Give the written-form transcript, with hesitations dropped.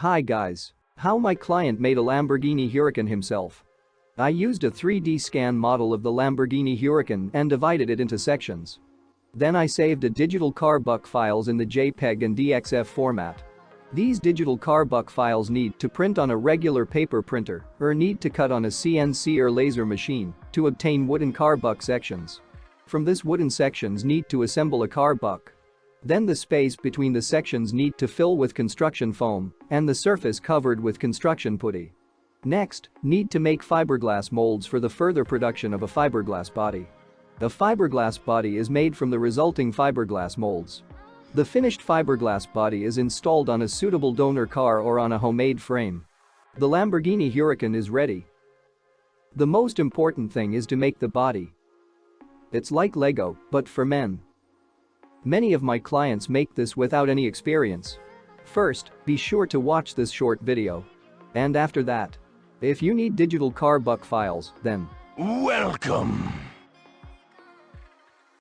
Hi guys. How my client made a Lamborghini Huracan himself. I used a 3D scan model of the Lamborghini Huracan and divided it into sections. Then I saved a digital car-buck files in the JPEG and DXF format. These digital car-buck files need to print on a regular paper printer or need to cut on a CNC or laser machine to obtain wooden car-buck sections. From this wooden sections need to assemble a car-buck. Then the space between the sections need to fill with construction foam and the surface covered with construction putty. Next, need to make fiberglass molds for the further production of a fiberglass body. A fiberglass body is made from the resulting fiberglass molds. The finished fiberglass body is installed on a suitable donor car or on a homemade frame. The Lamborghini Huracan is ready. The most important thing is to make the body. It's like Lego, but for men. Many of my clients make this without any experience. First, be sure to watch this short video. And after that, if you need digital car-buck files, then Welcome.